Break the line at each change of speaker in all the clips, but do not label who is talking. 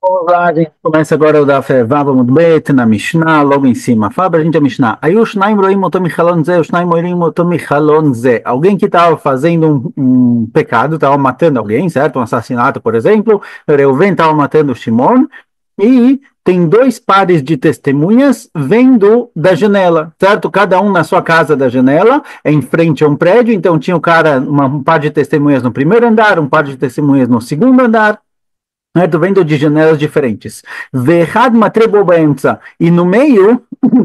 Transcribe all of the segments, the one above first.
Olá, a gente começa agora o Daf Vav Amud Bet na Mishnah, logo em cima. Fala pra gente a Mishnah. Ayu shnaim roim oto michalon ze, shnaim roim oto michalon ze. Alguém que estava fazendo um pecado, estava matando alguém, certo? Um assassinato, por exemplo. Reuven estava matando Shimon e tem dois pares de testemunhas vendo da janela, certo? Cada um na sua casa da janela, em frente a um prédio. Então tinha o cara, um par de testemunhas no primeiro andar, um par de testemunhas no segundo andar. Tô vendo de janelas diferentes. Verrad matrebo baemtza. E no meio,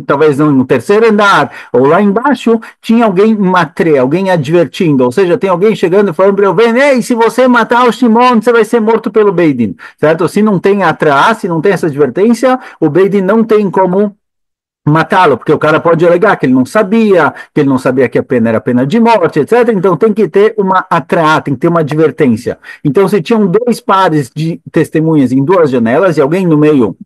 talvez no terceiro andar, ou lá embaixo, tinha alguém matre, alguém advertindo. Ou seja, tem alguém chegando e falando para eu ei, se você matar o Shimon, você vai ser morto pelo Beidin. Certo? Se não tem atrás, se não tem essa advertência, o Beidin não tem como matá-lo, porque o cara pode alegar que ele não sabia que a pena era pena de morte, etc. Então tem que ter uma atraá, tem que ter uma advertência. Então se tinham dois pares de testemunhas em duas janelas e alguém no meio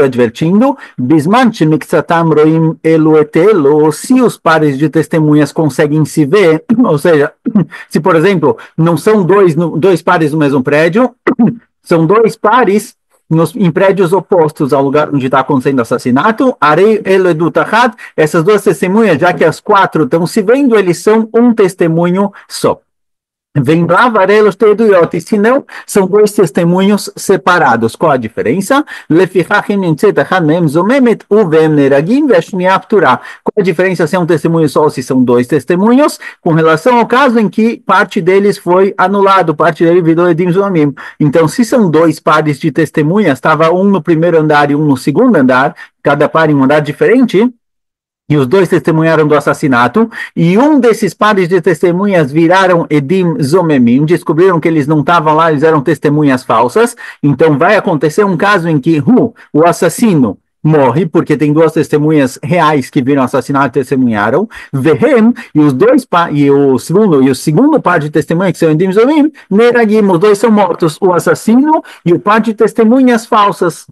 advertindo, bisman shemiksatam roim elu et elu, se os pares de testemunhas conseguem se ver, ou seja, se por exemplo não são dois pares no mesmo prédio, são dois pares em prédios opostos ao lugar onde está acontecendo o assassinato, Arei Eledutahat, essas duas testemunhas, já que as quatro estão se vendo, eles são um testemunho só. Vem lá, varelos teduiot, se não, são dois testemunhos separados. Qual a diferença? Qual a diferença se é um testemunho só ou se são dois testemunhos? Com relação ao caso em que parte deles foi anulado, parte dele virou edim zomim. Então, se são dois pares de testemunhas, estava um no primeiro andar e um no segundo andar, cada par em um andar diferente, e os dois testemunharam do assassinato, e um desses pares de testemunhas viraram Edim Zomemim, descobriram que eles não estavam lá, eles eram testemunhas falsas, então vai acontecer um caso em que o assassino morre, porque tem duas testemunhas reais que viram assassinato e testemunharam, Vehem, e o segundo par de testemunhas, que são Edim Zomim, Neragim, os dois são mortos, o assassino e o par de testemunhas falsas.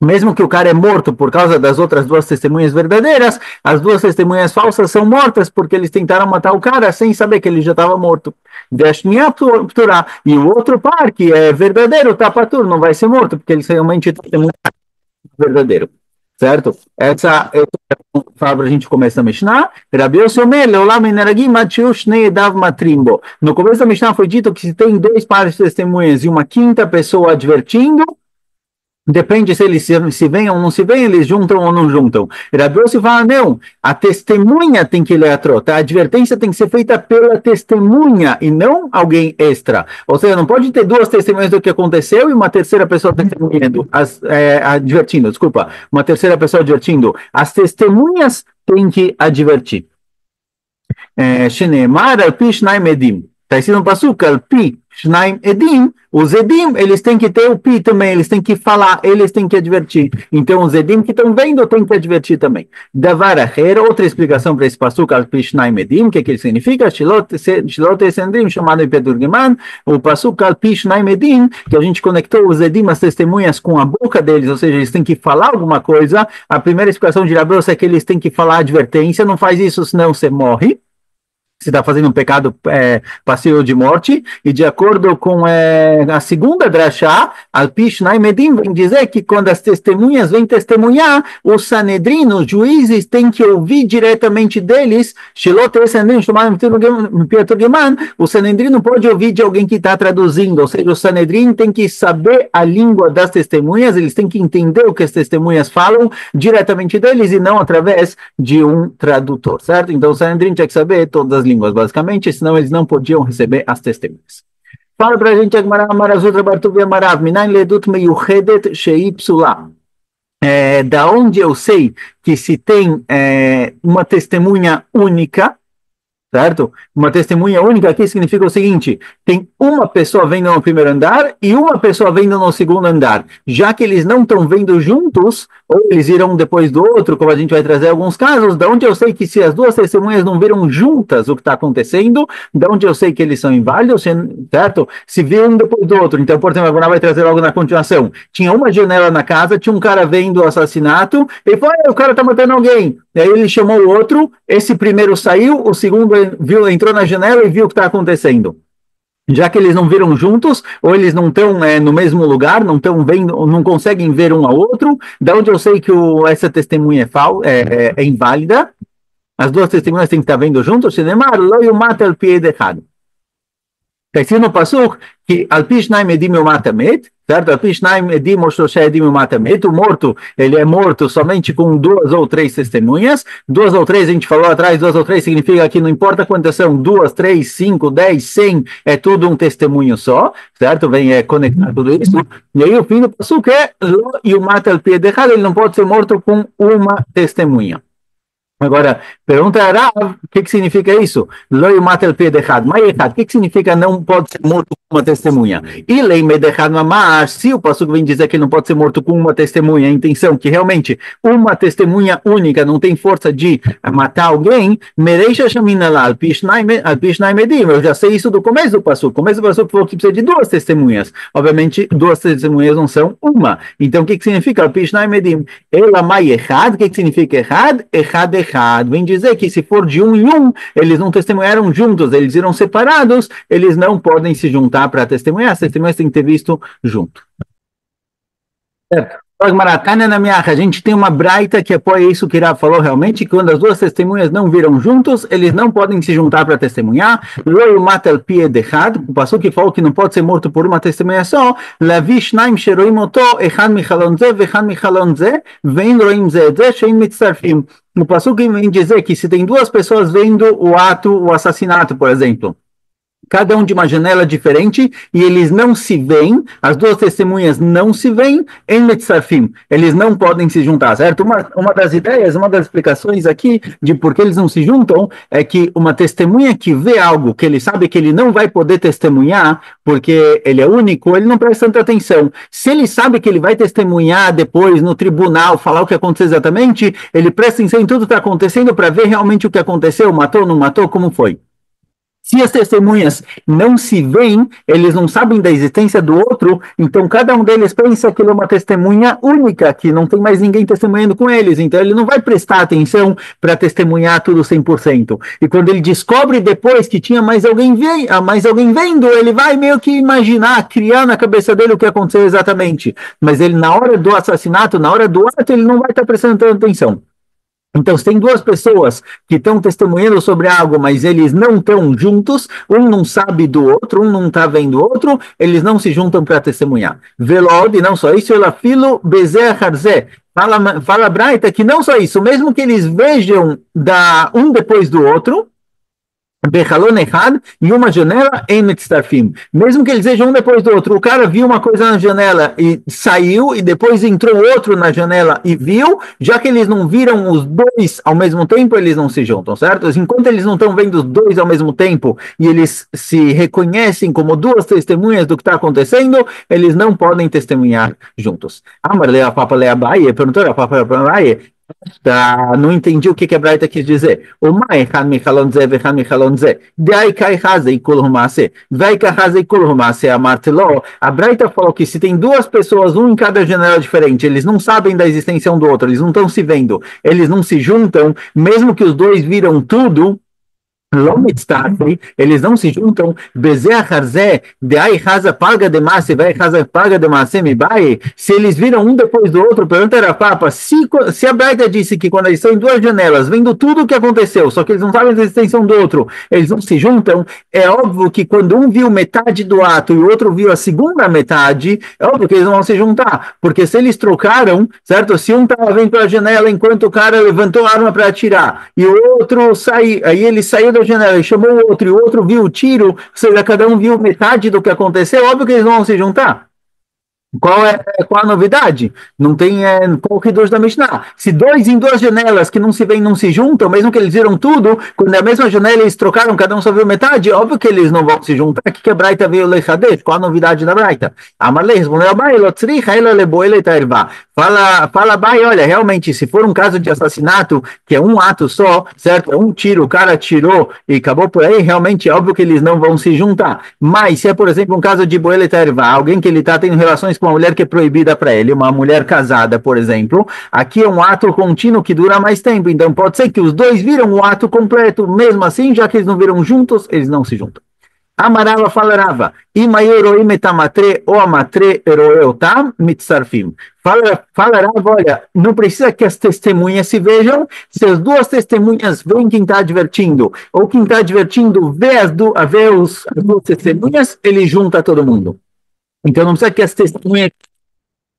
Mesmo que o cara é morto por causa das outras duas testemunhas verdadeiras, as duas testemunhas falsas são mortas porque eles tentaram matar o cara sem saber que ele já estava morto. E o outro par, que é verdadeiro, tapatur, não vai ser morto porque eles realmente testemunham verdadeiro. Certo? Essa eu falo para a gente começar a Mishnah. No começo da Mishnah foi dito que se tem dois pares de testemunhas e uma quinta pessoa advertindo, depende se eles se veem ou não se veem, eles juntam ou não juntam. Rabi Yossi fala, não, a testemunha tem que ler a trota, a advertência tem que ser feita pela testemunha e não alguém extra. Ou seja, não pode ter duas testemunhas do que aconteceu e uma terceira pessoa testemunhando, advertindo, desculpa, uma terceira pessoa advertindo. As testemunhas têm que advertir. Shenemar al-pi shnaim edim. Está escrito no Pasuk, al-pi shnaim edim. Os edim, eles têm que ter o pi também, eles têm que falar, eles têm que advertir. Então, os edim que estão vendo têm que advertir também. Davar acher, outra explicação para esse Pasuk, al-pi shnaim edim, o que ele significa? Shilot esendrim, chamado em Pedurgeman, o Pasuk al-pi shnaim edim, que a gente conectou os edim, as testemunhas, com a boca deles, ou seja, eles têm que falar alguma coisa. A primeira explicação de Rabi é que eles têm que falar advertência, não faz isso, senão você morre. Se está fazendo um pecado passível de morte, e de acordo com a segunda drachá, Al-Pi Shnai Edim, vem dizer que quando as testemunhas vêm testemunhar, o Sanedrin, os juízes, têm que ouvir diretamente deles, o Sanedrin não pode ouvir de alguém que está traduzindo, ou seja, o Sanedrin tem que saber a língua das testemunhas, eles têm que entender o que as testemunhas falam diretamente deles, e não através de um tradutor, certo? Então o Sanedrin tinha que saber todas as línguas, basicamente, senão eles não podiam receber as testemunhas. Fala pra gente, Agmará, Marazutra, Bartuvi, Amarav, Minain Ledut Meyuchedet Shei Psula. Da onde eu sei que se tem uma testemunha única, certo? Uma testemunha única aqui significa o seguinte, tem uma pessoa vendo no primeiro andar e uma pessoa vendo no segundo andar. Já que eles não estão vendo juntos, ou eles irão depois do outro, como a gente vai trazer alguns casos, da onde eu sei que se as duas testemunhas não viram juntas o que está acontecendo, da onde eu sei que eles são inválidos, certo? Se viram um depois do outro. Então, por exemplo, agora vai trazer logo na continuação. Tinha uma janela na casa, tinha um cara vendo o assassinato, e falou, o cara está matando alguém. E aí ele chamou o outro, esse primeiro saiu, o segundo entrou na janela e viu o que está acontecendo. Já que eles não viram juntos, ou eles não estão no mesmo lugar, não estão vendo, não conseguem ver um ao outro, da onde eu sei que essa testemunha é inválida, as duas testemunhas têm que estar vendo juntos, Shenemar, lo yumat al pi echad. Está escrito no Pasuk que Alpi Shnaim Edim Yumat Hamet, certo? Alpi Shnaim Edim ou Shloshah Edim Yumat Hamet, o morto, ele é morto somente com 2 ou 3 testemunhas. 2 ou 3, a gente falou atrás, 2 ou 3 significa que não importa quantas são, 2, 3, 5, 10, 100, é tudo um testemunho só, certo? Vem conectar tudo isso. E aí o fim do Pasuk é Lo Yumat Alpi Echad, ele não pode ser morto com uma testemunha. Agora, pergunta Rav, o que significa isso? Lo yumat el pie dechad. Mas echad, o que significa não pode ser morto com uma testemunha? E leime dechad mamar, se o passuco vem dizer que não pode ser morto com uma testemunha, a intenção que realmente uma testemunha única não tem força de matar alguém, mereisha shamina lá, al pishnai medim. Eu já sei isso do começo do passuco. O começo do passuco falou que precisa de 2 testemunhas. Obviamente, 2 testemunhas não são uma. Então, o que significa al pishnai medim? Ela mai echad, o que significa echad? Echad echad. Vem dizer que se for de um em um, eles não testemunharam juntos, eles viram separados, eles não podem se juntar para testemunhar, as testemunhas têm que ter visto junto. Certo. A gente tem uma braita que apoia isso que Rav falou realmente, que quando as duas testemunhas não viram juntos, eles não podem se juntar para testemunhar. O passuco que falou que não pode ser morto por uma testemunha só. O passuco vem dizer que se tem 2 pessoas vendo o assassinato, por exemplo, cada um de uma janela diferente, e eles não se veem, as 2 testemunhas não se veem, em Metzarfim, eles não podem se juntar, certo? Uma das ideias, uma das explicações aqui de por que eles não se juntam, é que uma testemunha que vê algo que ele sabe que ele não vai poder testemunhar, porque ele é único, ele não presta tanta atenção. Se ele sabe que ele vai testemunhar depois no tribunal, falar o que aconteceu exatamente, ele presta atenção em tudo que está acontecendo para ver realmente o que aconteceu, matou, não matou, como foi. Se as testemunhas não se veem, eles não sabem da existência do outro, então cada um deles pensa que ele é uma testemunha única, que não tem mais ninguém testemunhando com eles, então ele não vai prestar atenção para testemunhar tudo 100%. E quando ele descobre depois que tinha mais alguém vendo, ele vai meio que imaginar, criar na cabeça dele o que aconteceu exatamente. Mas ele, na hora do assassinato, na hora do ato, ele não vai estar prestando tanta atenção. Então, se tem 2 pessoas que estão testemunhando sobre algo, mas eles não estão juntos, um não sabe do outro, um não está vendo o outro, eles não se juntam para testemunhar. Velod, e não só isso, ela filo bezeh harzeh. Fala Braita que não só isso, mesmo que eles vejam um depois do outro, Bechalon Echad, e uma janela em Metzarfim. Mesmo que eles sejam um depois do outro, o cara viu uma coisa na janela e saiu, e depois entrou outro na janela e viu, já que eles não viram os 2 ao mesmo tempo, eles não se juntam, certo? Enquanto eles não estão vendo os 2 ao mesmo tempo e eles se reconhecem como 2 testemunhas do que está acontecendo, eles não podem testemunhar juntos. Amarle a Papa Leabaye, perguntou a Papa Leabaye, não entendi o que a Braita quis dizer. O mai han michalon ze vechan michalon ze. Dai kai hazei kol humase. Vai kai hazei kol humase amartelo. A Braita falou que se tem 2 pessoas, um em cada janela diferente, eles não sabem da existência um do outro, eles não estão se vendo, eles não se juntam, mesmo que os 2 viram tudo, eles não se juntam. Se eles viram um depois do outro, pergunta era Papa, se a Braita disse que quando eles estão em 2 janelas, vendo tudo o que aconteceu, só que eles não sabem da existência um do outro, eles não se juntam, é óbvio que quando um viu metade do ato e o outro viu a segunda metade, é óbvio que eles não vão se juntar, porque se eles trocaram, certo? Se um estava vendo pela janela enquanto o cara levantou a arma para atirar, e o outro saiu, aí ele saiu da janela e chamou o outro, e o outro viu o tiro, ou seja, cada um viu metade do que aconteceu, óbvio que eles não vão se juntar. Qual a novidade? Não tem qual que da Mishnah. Se 2 em 2 janelas que não se veem, não se juntam, mesmo que eles viram tudo, quando é a mesma janela eles trocaram, cada um só viu metade, óbvio que eles não vão se juntar. Aqui que a Braita veio lechadet, qual a novidade da Braita? Amarlei respondeu, fala, Bai, olha, realmente, se for um caso de assassinato, que é um ato só, certo? É um tiro, o cara atirou e acabou por aí, realmente é óbvio que eles não vão se juntar. Mas se é, por exemplo, um caso de boeleta erva, alguém que ele está tendo relações com uma mulher que é proibida para ele, uma mulher casada, por exemplo, aqui é um ato contínuo que dura mais tempo, então pode ser que os 2 viram o ato completo, mesmo assim, já que eles não viram juntos, eles não se juntam. Amarava falarava, Imayoroim etamatre ou amatre eroeutam mitzarfim. Fala Rava, olha, não precisa que as testemunhas se vejam, se as duas testemunhas veem quem está advertindo, ou quem está advertindo vê as duas testemunhas, ele junta todo mundo. Então não precisa que as testemunhas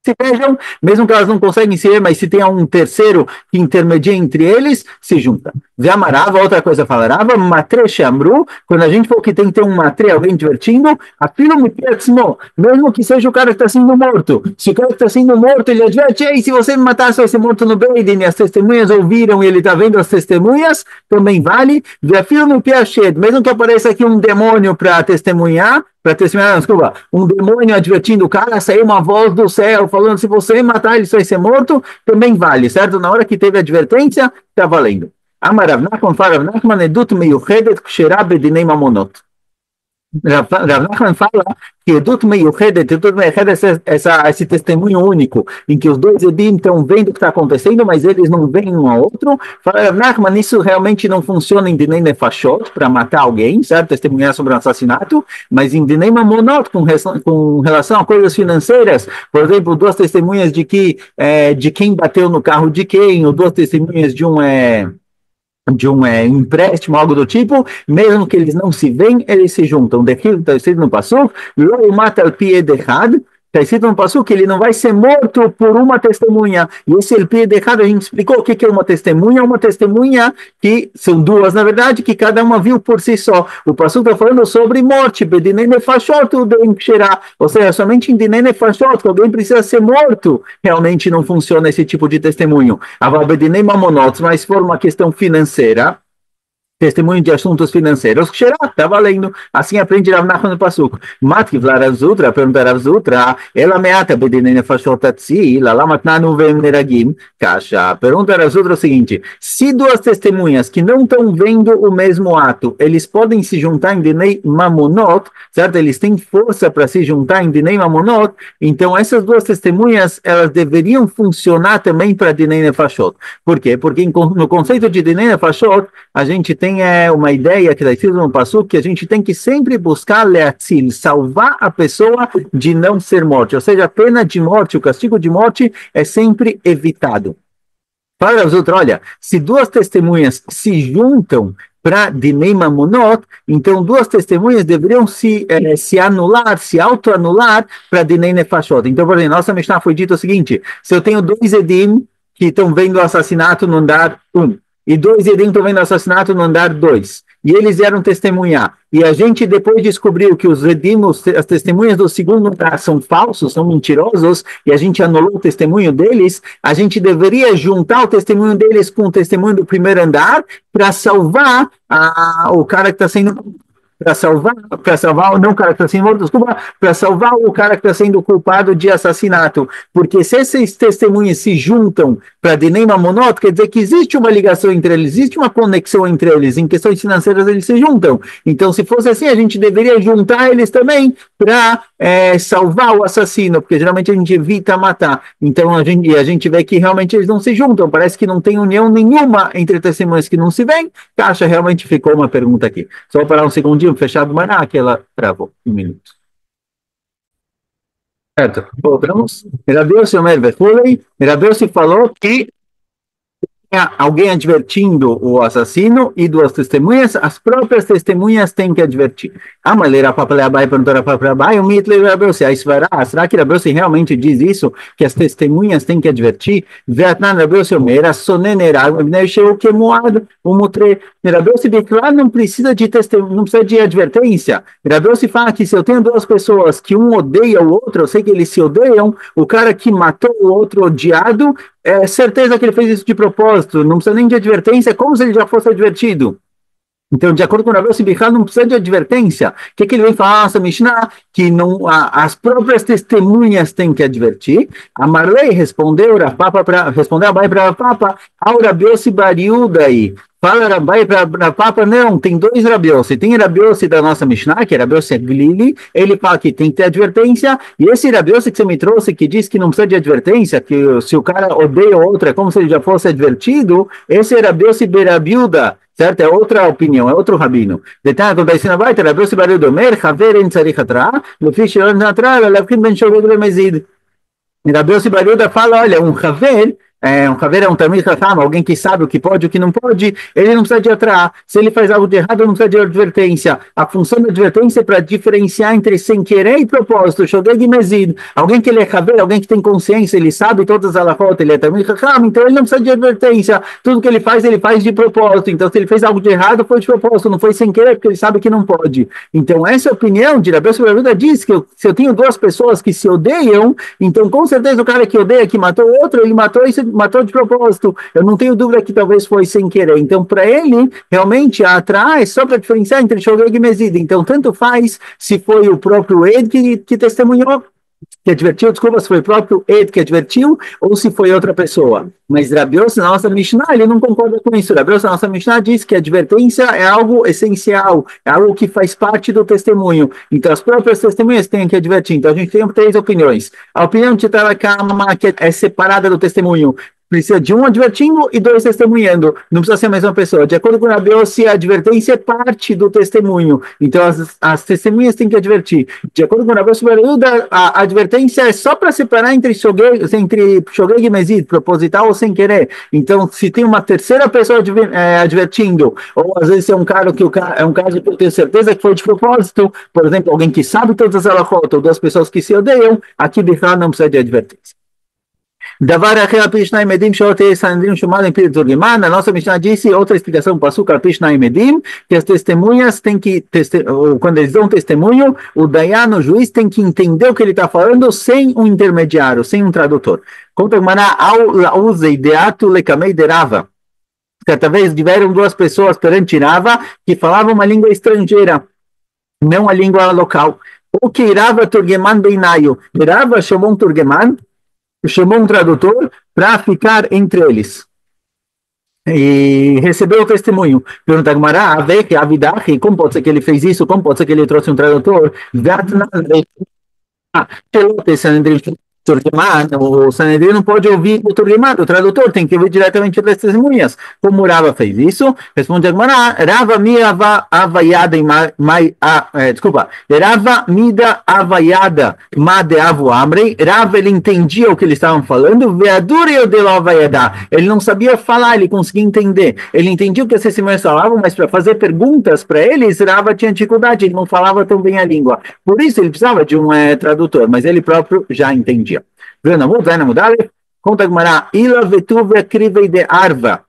se vejam, mesmo que elas não conseguem se ver, mas se tem um terceiro que intermedia entre eles, se junta. Amarava, outra coisa falarava, matre chamru, quando a gente for que tem que ter um matre, alguém divertindo, aquilo me mesmo que seja o cara que está sendo morto. Se o cara que está sendo morto, ele adverte, ei, se você me matar, você vai ser morto no Beidin, e as testemunhas ouviram e ele está vendo as testemunhas, também vale. Aquilo me mesmo que apareça aqui um demônio para testemunhar, desculpa, um demônio advertindo o cara, saiu uma voz do céu falando, se você matar ele, você vai ser morto, também vale, certo? Na hora que teve advertência, está valendo. Amarav Nachman fala, Rav Nachman edut meyuchedet ksherah bedinei mamonot. Rav Nachman fala que edut meyuchedet esse testemunho único, em que os dois edim estão vendo o que está acontecendo, mas eles não veem um ao outro. Fala Rav Nachman, isso realmente não funciona em dinei nefashot, para matar alguém, certo? Testemunhar sobre um assassinato, mas em dinei mamonot, com relação a coisas financeiras, por exemplo, duas testemunhas de quem bateu no carro de quem, ou duas testemunhas de um empréstimo, algo do tipo, mesmo que eles não se veem, eles se juntam. Daquilo está escrito no Passuco, lo mata al pie de had, está escrito no Passuco que ele não vai ser morto por uma testemunha. E esse el pie de had, a gente explicou o que é uma testemunha que são duas, na verdade, que cada uma viu por si só. O Passuco está falando sobre morte, bedinei nefashot udem ksherah, ou seja, somente em dinei nefashot, que alguém precisa ser morto, realmente não funciona esse tipo de testemunho. Aval bedinei mamonot, mas se for uma questão financeira, testemunho de assuntos financeiros, está valendo. Assim aprende Rav Nachman no Passuco. Matkiv la Rav Zutra, pergunta Rav Zutra, ela meata bedinei fashot atzi, la lamatnanu vem neragim, kasha. Pergunta Rav Zutra o seguinte, se duas testemunhas que não estão vendo o mesmo ato, eles podem se juntar em dinei mamonot, certo? Eles têm força para se juntar em dinei mamonot, então essas duas testemunhas, elas deveriam funcionar também para dinei nefashot. Por quê? Porque no conceito de dinei nefashot, a gente tem uma ideia que está escrito no Passuco que a gente tem que sempre buscar leatzil, salvar a pessoa de não ser morte. Ou seja, a pena de morte, o castigo de morte é sempre evitado. Para os outros, olha, se duas testemunhas se juntam para dinei mamonot, então duas testemunhas deveriam se anular, se autoanular para dinei nefashot. Então, por exemplo, nossa Mishnah foi dito o seguinte, se eu tenho dois edim que estão vendo o assassinato no andar 1, e dois edim estão vendo o assassinato no andar 2, e eles vieram testemunhar, e a gente depois descobriu que os edim, as testemunhas do segundo andar são falsos, são mentirosos, e a gente anulou o testemunho deles, a gente deveria juntar o testemunho deles com o testemunho do primeiro andar para salvar o cara que está sendo... Para salvar, não o cara que está sendo morto, desculpa, para salvar o cara que está sendo culpado de assassinato. Porque se esses testemunhas se juntam para dinei mamonot, quer dizer que existe uma ligação entre eles, existe uma conexão entre eles, em questões financeiras eles se juntam. Então, se fosse assim, a gente deveria juntar eles também para salvar o assassino, porque geralmente a gente evita matar. Então, a gente vê que realmente eles não se juntam, parece que não tem união nenhuma entre testemunhas que não se veem. Caixa, realmente ficou uma pergunta aqui. Só parar um segundinho, fechado, mas que ela travou um minuto. Certo, voltamos. Mirabeus Omer Befulei, Mirabeus falou que alguém advertindo o assassino e duas testemunhas, as próprias testemunhas têm que advertir. A maneira para Abai perguntou para Abai, o Mitlei Rabeusi, será que Rabeusi realmente diz isso, que as testemunhas têm que advertir? Veatnan Rabeusi Omer, Sonenerag, Nesheu Kemuad, o Mutre. Rabeusi Biklar não precisa de testemunha, não precisa de advertência. Rabeusi fala que se eu tenho duas pessoas que um odeia o outro, eu sei que eles se odeiam, o cara que matou o outro odiado, é certeza que ele fez isso de propósito, não precisa nem de advertência, como se ele já fosse advertido. Então, de acordo com o Rabeu Sibichal, não precisa de advertência. O que ele vem falar nessa Mishnah? Que não, as próprias testemunhas têm que advertir. A Marley respondeu a Abai para a Papa, ao Rabeu Sibariu daí. Fala, vai para Papa, não, tem dois Rabiossi. Tem Rabiossi da nossa Mishnah, que é Rabiossi Glili, ele fala que tem que ter advertência, e esse Rabiossi que você me trouxe, que diz que não precisa de advertência, que se o cara odeia o outro, é como se ele já fosse advertido, esse é Rabiossi Berabiuda, certo? É outra opinião, é outro rabino. Detalhe, acontece na baita, Rabiossi Berabiuda, Mer, Haver, En Tzarich Atra, Lefi Shilon Atra, Levkin Ben Shoved Lemezid. E Rabi Yossi Bar Yehuda fala, olha, um Haver é um Talmid Chacham, alguém que sabe o que pode e o que não pode, ele não precisa de atrair. Se ele faz algo de errado, não precisa de advertência. A função da advertência é para diferenciar entre sem querer e propósito. Shogeg e Mezid. Alguém que ele é Haver, alguém que tem consciência, ele sabe todas as alahot, ele é Talmid Chacham, então ele não precisa de advertência. Tudo que ele faz de propósito. Então, se ele fez algo de errado, foi de propósito, não foi sem querer, porque ele sabe que não pode. Então, essa é a opinião de Rabi Yossi Bar Yehuda, diz que se eu tenho duas pessoas que se odeiam, então, com certeza, o cara que odeia, que matou o outro, ele matou de propósito. Eu não tenho dúvida que talvez foi sem querer. Então, para ele, realmente, a atrai é só para diferenciar entre Shogeg e Mezid. Então, tanto faz se foi o próprio Ed que testemunhou, que advertiu, desculpa, se foi o próprio Ed que advertiu, ou se foi outra pessoa. Mas Rabi Yossi, na nossa Mishnah, ele não concorda com isso. Rabi Yossi, na nossa Mishnah, diz que a advertência é algo essencial, é algo que faz parte do testemunho. Então, as próprias testemunhas têm que advertir. Então, a gente tem três opiniões. A opinião de Tanakama, que é separada do testemunho, precisa de um advertindo e dois testemunhando. Não precisa ser a mesma pessoa. De acordo com Rabi Yossi, a advertência é parte do testemunho. Então, as testemunhas têm que advertir. De acordo com Rabi Yossi, a advertência é só para separar entre Shogeg e Mezid, proposital ou sem querer. Então, se tem uma terceira pessoa advertindo, ou às vezes é um cara que é um caso que eu tenho certeza que foi de propósito, por exemplo, alguém que sabe todas as alahot, ou duas pessoas que se odeiam, aqui de não precisa de advertência. Davar אחר על פי שניים עדים שלא תהיה סנהדרין שומה לפי תורגמן. A nossa Mishnah disse, outra explicação para o על פי שניים עדים, que as testemunhas têm que, quando eles dão testemunho, o Dayan, o juiz, tem que entender o que ele está falando sem um intermediário, sem um tradutor. Conta que Maná, ao usei deatu lekamei derava. Certa vez tiveram duas pessoas perante Rava que falavam uma língua estrangeira, não a língua local. O que Rava Turgeman Beinaio. Rava chamou um Turgeman, chamou um tradutor para ficar entre eles. E recebeu o testemunho. Pergunta Gmará, como pode ser que ele fez isso? Como pode ser que ele trouxe um tradutor? O Sanedrim não pode ouvir o Turgeman, o tradutor tem que ouvir diretamente das testemunhas. Como Rava fez isso? Responde Agmará, Rava mi avaiada desculpa, Rava mida avaiada ma de avu amrei. Rava, ele entendia o que eles estavam falando, veadure o de avaiada. Ele não sabia falar, ele conseguia entender. Ele entendia o que as testemunhas falavam, mas para fazer perguntas para eles, Rava tinha dificuldade, ele não falava tão bem a língua. Por isso ele precisava de um tradutor, mas ele próprio já entendia. Conta Gmará, Ila vetuvia crivei de arva.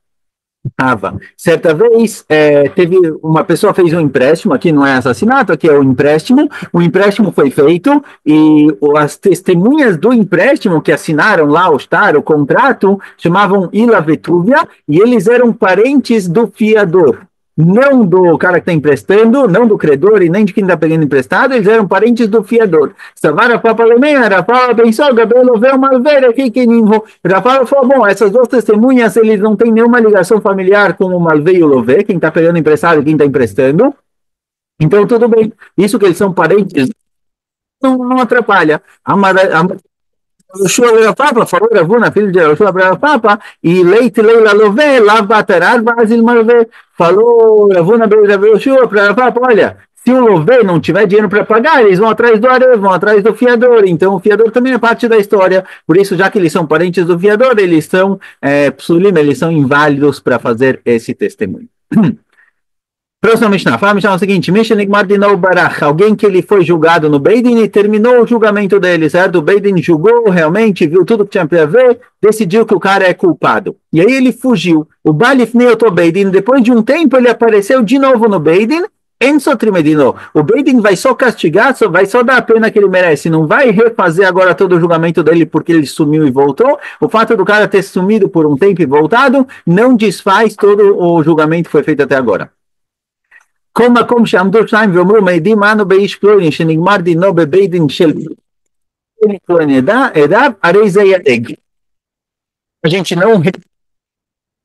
Certa vez, teve uma pessoa fez um empréstimo, aqui não é assassinato, aqui é um empréstimo. O empréstimo foi feito e as testemunhas do empréstimo que assinaram lá o contrato, chamavam Ila vetuvia, e eles eram parentes do fiador. Não do cara que está emprestando, não do credor e nem de quem está pegando emprestado, eles eram parentes do fiador. Savara Papa Lemeia, Rafael pensou, Gabriel veio malver aqui que Rafael falou, bom, essas duas testemunhas, eles não têm nenhuma ligação familiar com o malvei e o lové, quem está pegando emprestado e quem está emprestando. Então, tudo bem. Isso que eles são parentes não atrapalha. Yoshua Leila Papa, falou Ravuna, filho de Yoshua Leila Papa, e leite Leila Lové, lavatarad, Basil Marvé, falou Ravuna Yoshua para Papa, olha, se o Lové não tiver dinheiro para pagar, eles vão atrás do Arev, vão atrás do fiador, então o fiador também é parte da história, por isso, já que eles são parentes do fiador, eles são psulim, eles são inválidos para fazer esse testemunho. Próxima Mishnah. Fala a Mishnah é o seguinte: alguém que ele foi julgado no Beidin e terminou o julgamento dele, certo? O Beidin julgou realmente, viu tudo que tinha para ver, decidiu que o cara é culpado. E aí ele fugiu. O Balifnei Beidin, depois de um tempo, ele apareceu de novo no Beidin. O Beidin vai só castigar, vai só dar a pena que ele merece, não vai refazer agora todo o julgamento dele porque ele sumiu e voltou. O fato do cara ter sumido por um tempo e voltado não desfaz todo o julgamento que foi feito até agora. כל מקום שעמדו שניים ואומרו מעידים אנו באיש פלוני שנגמר דינו בבית דין של פלוני עדיו, הרי זה יהרג. A gente não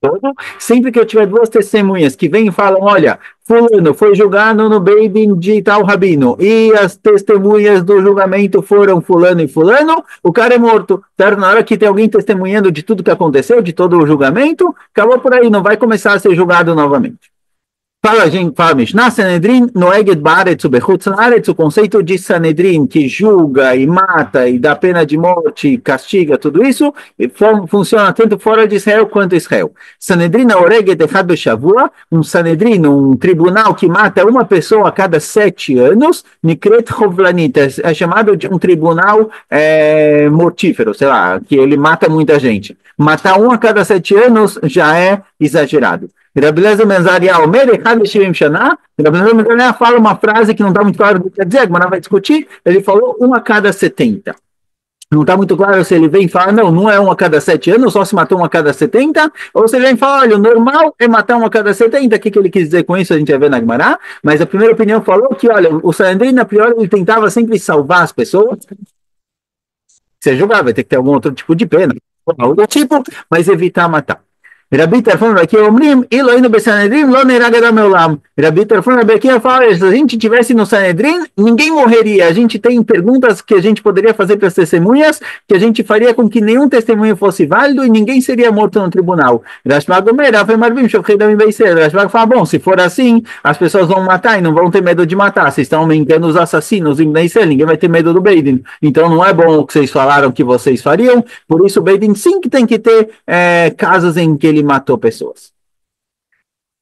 todo, sempre que eu tiver duas testemunhas que vêm e falam, olha, fulano foi julgado no Beit Din de tal rabino, e as testemunhas do julgamento foram fulano e fulano, o cara é morto. Certo? Na hora que tem alguém testemunhando de tudo que aconteceu, de todo o julgamento, acabou por aí, não vai começar a ser julgado novamente. Fala, gente, fala, Mishnah, Sanedrin, Noeget Baaretz, Bechutz Laaretz, o conceito de Sanedrin, que julga e mata e dá pena de morte, castiga, tudo isso, funciona tanto fora de Israel quanto Israel. Sanedrin, Oreget Echad Beshavua, um Sanedrin, um tribunal que mata uma pessoa a cada 7 anos, Nikret Chovlanit, é chamado de um tribunal mortífero, sei lá, que ele mata muita gente. Matar um a cada 7 anos já é exagerado. Rabi Eliezer ben Azariah Omer, Echad Shivim Shana, Rabi Eliezer ben Azariah fala uma frase que não está muito claro do que quer dizer, mas vai discutir, ele falou um a cada 70. Não está muito claro se ele vem e fala, não é um a cada 7 anos, só se matou um a cada 70, ou se ele vem e fala, olha, o normal é matar um a cada 70, o que ele quis dizer com isso, a gente vai ver na Gemara, mas a primeira opinião falou que, olha, o Sanedrin, a priori, ele tentava sempre salvar as pessoas, se julgar, vai ter que ter algum outro tipo de pena, algo do tipo, mas evitar matar. Rabi Tarfon aqui omrim, Eloíno Bessanedrim, lo neragada meulam. Rabi Tarfon aqui fala, se a gente tivesse no Sanedrim, ninguém morreria. A gente tem perguntas que a gente poderia fazer para as testemunhas, que a gente faria com que nenhum testemunho fosse válido e ninguém seria morto no tribunal. Rashbag Omer, Rafa Marvim, Shofredam Beiser. Rashbag fala, bom, se for assim, as pessoas vão matar e não vão ter medo de matar. Vocês estão aumentando os assassinos em Beiser, ninguém vai ter medo do Beidin. Então não é bom o que vocês falaram que vocês fariam, por isso o Beidin sim que tem que ter casos em que ele matou pessoas.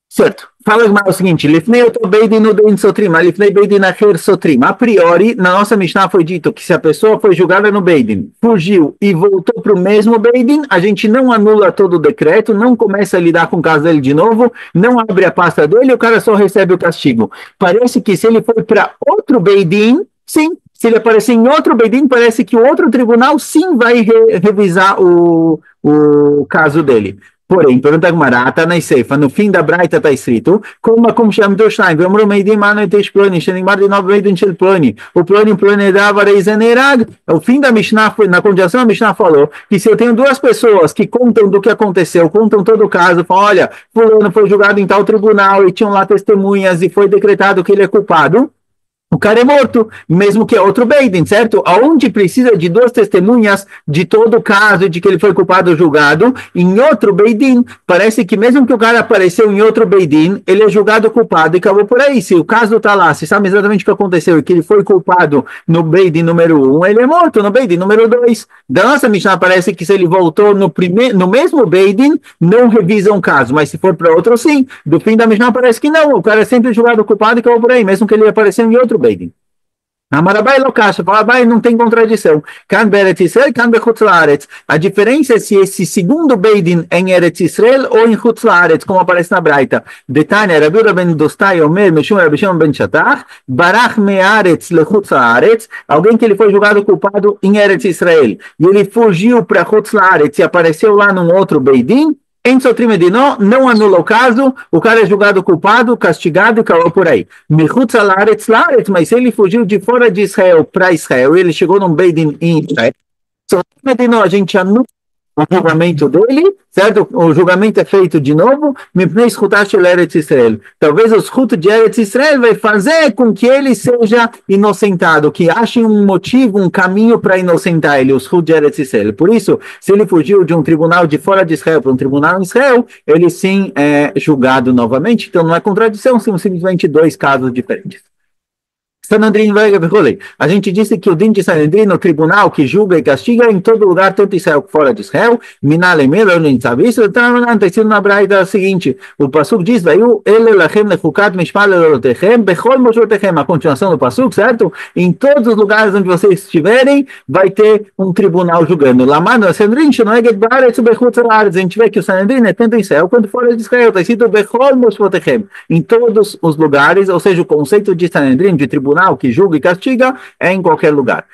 Certo. Fala o seguinte, Lifnei outro Beidin no Dein Sotrim, Lifnei Beidin Acher Sotrim. A priori, na nossa Mishnah foi dito que se a pessoa foi julgada no Beidin, fugiu e voltou para o mesmo Beidin, a gente não anula todo o decreto, não começa a lidar com o caso dele de novo, não abre a pasta dele, o cara só recebe o castigo. Parece que se ele foi para outro Beidin, sim, se ele aparecer em outro Beidin, parece que o outro tribunal sim vai revisar o caso dele. Porém, pergunta a Gemara, tá na Seifa, no fim da Braita está escrito, como chama do Shneim, vamos medir mano e teish ploni, Shenimar de novo meio de ploni, o ploni dava reizenerag, o fim da Mishnah, na continuação a Mishnah falou que se eu tenho duas pessoas que contam do que aconteceu, contam todo o caso, falam, olha, fulano foi julgado em tal tribunal e tinham lá testemunhas e foi decretado que ele é culpado, o cara é morto, mesmo que é outro Beidin, certo? Aonde precisa de duas testemunhas de todo o caso de que ele foi culpado ou julgado, em outro Beidin, parece que mesmo que o cara apareceu em outro Beidin, ele é julgado culpado e acabou por aí. Se o caso está lá, se sabe exatamente o que aconteceu e que ele foi culpado no Beidin número 1, ele é morto no Beidin número 2. Da nossa Mishnah parece que se ele voltou no mesmo Beidin, não revisa um caso, mas se for para outro, sim. Do fim da Mishnah parece que não, o cara é sempre julgado culpado e acabou por aí, mesmo que ele apareceu em outro Beidin. Amarabai Lokash, Falabai não tem contradição. Kan Beret Israel, Kan Bechutz Laaretz. A diferença é se esse segundo Beidin é em Eretz Israel ou em Chutz Laaretz, como aparece na Braita. Detania, Rabi Uda ben Dostai, Omer, Meshum Rabi Shimon ben Shatach, Barach Me'aretz lechutz Laaretz, alguém que ele foi julgado culpado em Eretz Israel, e ele fugiu para Chutz Laaretz e apareceu lá num outro Beidin, em Sotrimedinó, não anula o caso, o cara é julgado culpado, castigado e acabou por aí. Mechutz Laaretz, mas se ele fugiu de fora de Israel para Israel, ele chegou num Beidin em Israel, Sotrimedinó, a gente anula o julgamento dele, certo? O julgamento é feito de novo, talvez o escuto de Eretz Israel vai fazer com que ele seja inocentado, que achem um motivo, um caminho para inocentar ele, o escuto de Eretz Israel. Por isso, se ele fugiu de um tribunal de fora de Israel para um tribunal em Israel, ele sim é julgado novamente, então não é contradição, são simplesmente dois casos diferentes. Sanedrin, a gente disse que o din de Sanedrin, o tribunal que julga e castiga em todo lugar, tanto em Israel como fora de Israel, Minale Melo, não sabe isso, está escrito na Braita seguinte, o Pasuk diz, a continuação do Pasuk, certo? Em todos os lugares onde vocês estiverem, vai ter um tribunal julgando. Lamano, Sanedrin, a gente vê que o Sanedrin é tanto em Israel quanto fora de Israel, está escrito em todos os lugares, ou seja, o conceito de Sanedrin, de tribunal, que julga e castiga, é em qualquer lugar.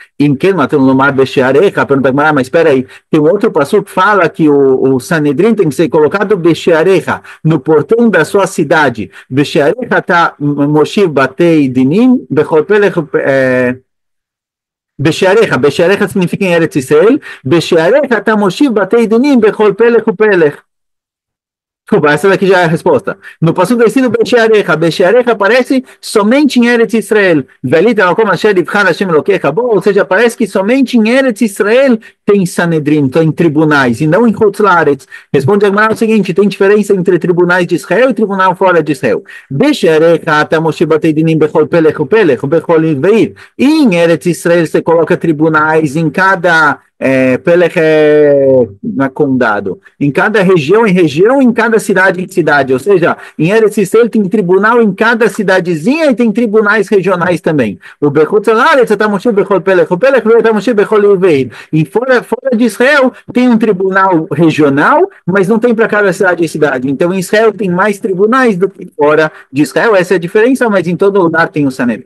Mas espera aí, tem um outro passo que fala que o Sanedrin tem que ser colocado Beshearecha, no portão da sua cidade. Beshearecha está Moshiv Batei Dinim, Bechol Pelech, Beshearecha significa em Eretz Israel, Beshearecha está Moshiv Batei Dinim, Bechol Pelech. Desculpa, essa daqui já é a resposta. No passuco descido, Bechearecha. Bechearecha aparece somente em Eretz Israel. Velita, como Asher Ivchar Hashem Elokecha. Ou seja, parece que somente em Eretz Israel tem Sanedrim, tem tribunais, e não em Chutz Laaretz. Responde a Gemara o seguinte, tem diferença entre tribunais de Israel e tribunal fora de Israel. Bechearecha, Moshe Batei Dinim Bechol Pelech, Bechol Veir. E em Eretz Israel você coloca tribunais em cada... Pelech na condado, em cada região, em cada cidade, ou seja, em Eretz Israel tem tribunal em cada cidadezinha e tem tribunais regionais também. O Bechutz Laaretz está Moshe Bechol Pelech, o Pelech está Moshe Bechol Veir. E fora de Israel tem um tribunal regional, mas não tem para cada cidade e cidade. Então em Israel tem mais tribunais do que fora de Israel, essa é a diferença, mas em todo lugar tem o Sanedrim.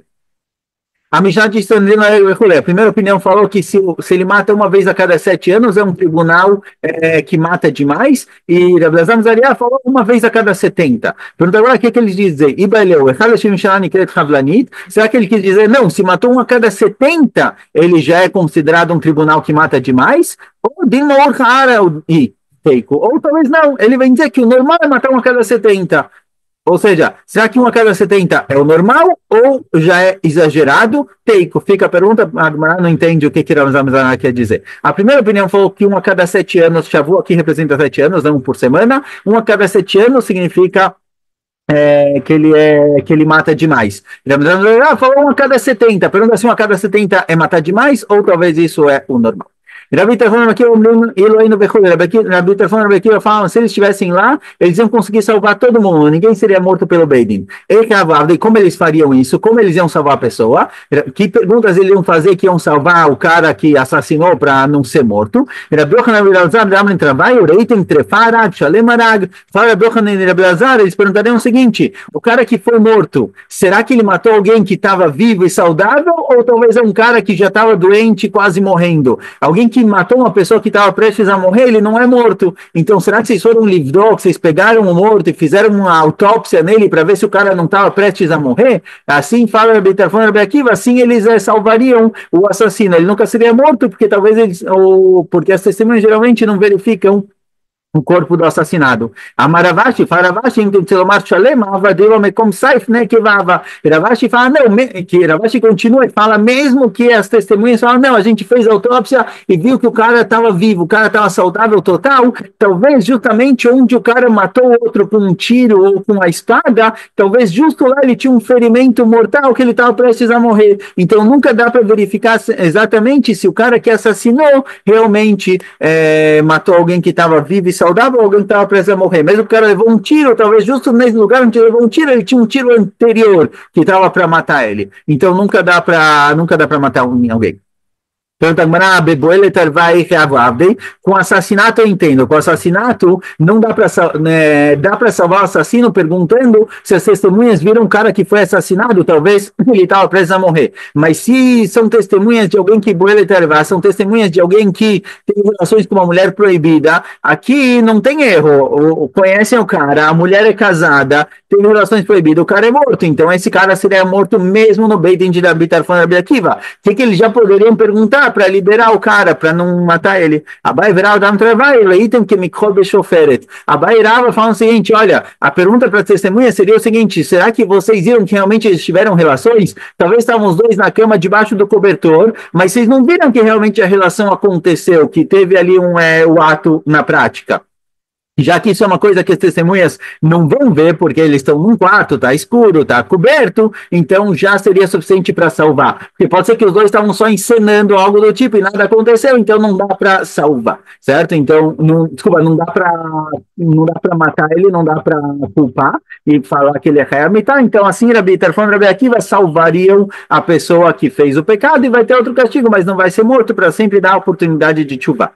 A Mishnah de a primeira opinião falou que se ele mata uma vez a cada 7 anos, é um tribunal que mata demais, e Rav Elazar Zariah falou uma vez a cada 70. Pergunta agora o que eles dizem. Será que ele quis dizer, não, se matou um a cada 70, ele já é considerado um tribunal que mata demais? Ou talvez não, ele vem dizer que o normal é matar um a cada 70. Ou seja, será que 1 a cada 70 é o normal ou já é exagerado? Teiko, fica a pergunta, a Gemara não entende o que Ramazan quer dizer. A primeira opinião falou que 1 a cada 7 anos, Shavu aqui representa 7 anos, não 1 por semana. 1 a cada 7 anos significa que ele mata demais. Ramazan falou 1 a cada 70. Pergunta se 1 a cada 70 é matar demais ou talvez isso é o normal. Rabi Tarfon aqui, Rabi Tarfon aqui falam, se eles estivessem lá, eles iam conseguir salvar todo mundo, ninguém seria morto pelo Beidin. E como eles fariam isso? Como eles iam salvar a pessoa? Que perguntas eles iam fazer que iam salvar o cara que assassinou para não ser morto? Eles perguntariam o seguinte, o cara que foi morto, será que ele matou alguém que estava vivo e saudável ou talvez é um cara que já estava doente, quase morrendo? Alguém que matou uma pessoa que estava prestes a morrer, ele não é morto. Então, será que vocês foram livdok, vocês pegaram o morto e fizeram uma autópsia nele para ver se o cara não estava prestes a morrer? Assim fala Rabi Tarfon e Rabi Akiva, assim eles salvariam o assassino. Ele nunca seria morto, porque talvez porque as testemunhas geralmente não verificam o corpo do assassinado. Amaravashi, Faravashi, Intelomar Shalem, Avadeva Mekom Saif, né, que vava. Ravashi fala, não, que Ravashi continua e fala, mesmo que as testemunhas falam, não, a gente fez a autópsia e viu que o cara estava vivo, o cara estava saudável total, talvez justamente onde o cara matou o outro com um tiro ou com a espada, talvez justo lá ele tinha um ferimento mortal que ele estava prestes a morrer. Então nunca dá para verificar exatamente se o cara que assassinou realmente matou alguém que estava vivo e saudável, alguém que estava prestes a morrer. Mesmo que o cara levou um tiro, talvez justo nesse lugar onde ele levou um tiro, ele tinha um tiro anterior que estava para matar ele. Então nunca dá para matar alguém. Com assassinato eu entendo, com assassinato não dá para dá para salvar o assassino perguntando se as testemunhas viram um cara que foi assassinado, talvez ele estava prestes a morrer, mas se são testemunhas de alguém que são testemunhas de alguém que tem relações com uma mulher proibida, aqui não tem erro, conhecem o cara, a mulher é casada, tem relações proibidas, o cara é morto, então esse cara seria morto mesmo no Beit Din de Rabi Tarfon e Rabi Akiva. O que eles já poderiam perguntar para liberar o cara, para não matar ele? Abai Virava dá um trabalho, leitem que Mikhol Beshoferet. Abai Virava fala o seguinte, olha, a pergunta para a testemunha seria o seguinte, será que vocês viram que realmente eles tiveram relações? Talvez estavam os dois na cama debaixo do cobertor, mas vocês não viram que realmente a relação aconteceu, que teve ali o ato na prática? Já que isso é uma coisa que as testemunhas não vão ver, porque eles estão num quarto, está escuro, está coberto, então já seria suficiente para salvar. Porque pode ser que os dois estavam só encenando algo do tipo e nada aconteceu, então não dá para salvar, certo? Então, não dá para matar ele, não dá para culpar e falar que ele é Hayamita. Então, assim, Rabi Tarfon e Rabi Akiva salvariam a pessoa que fez o pecado e vai ter outro castigo, mas não vai ser morto para sempre dar a oportunidade de chuva.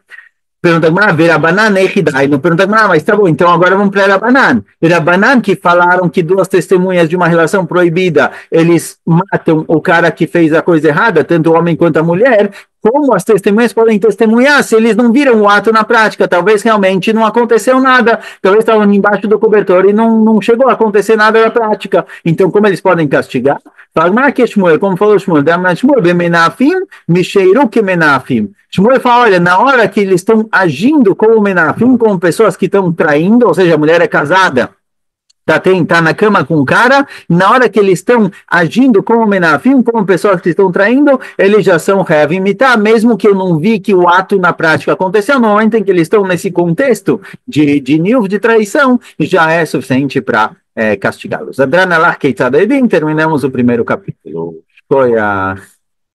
Pergunta Rabanan Echidai, não pergunta mas tá bom, então agora vamos para Rabanan que falaram que duas testemunhas de uma relação proibida, eles matam o cara que fez a coisa errada, tanto o homem quanto a mulher, como as testemunhas podem testemunhar se eles não viram o ato na prática? Talvez realmente não aconteceu nada, talvez estavam embaixo do cobertor e não chegou a acontecer nada na prática. Então, como eles podem castigar? Fala, que Shmuel, como falou Shmuel, Bemenafim, Misheiru que Menafim. Shmuel fala, olha, na hora que eles estão agindo como Menafim, como pessoas que estão traindo, ou seja, a mulher é casada, tá na cama com o cara, na hora que eles estão agindo como menafim, como pessoas que estão traindo, eles já são rev imitar, mesmo que eu não vi que o ato na prática aconteceu, no momento em que eles estão nesse contexto de nível de traição, já é suficiente para castigá-los. Terminamos o primeiro capítulo. Foi a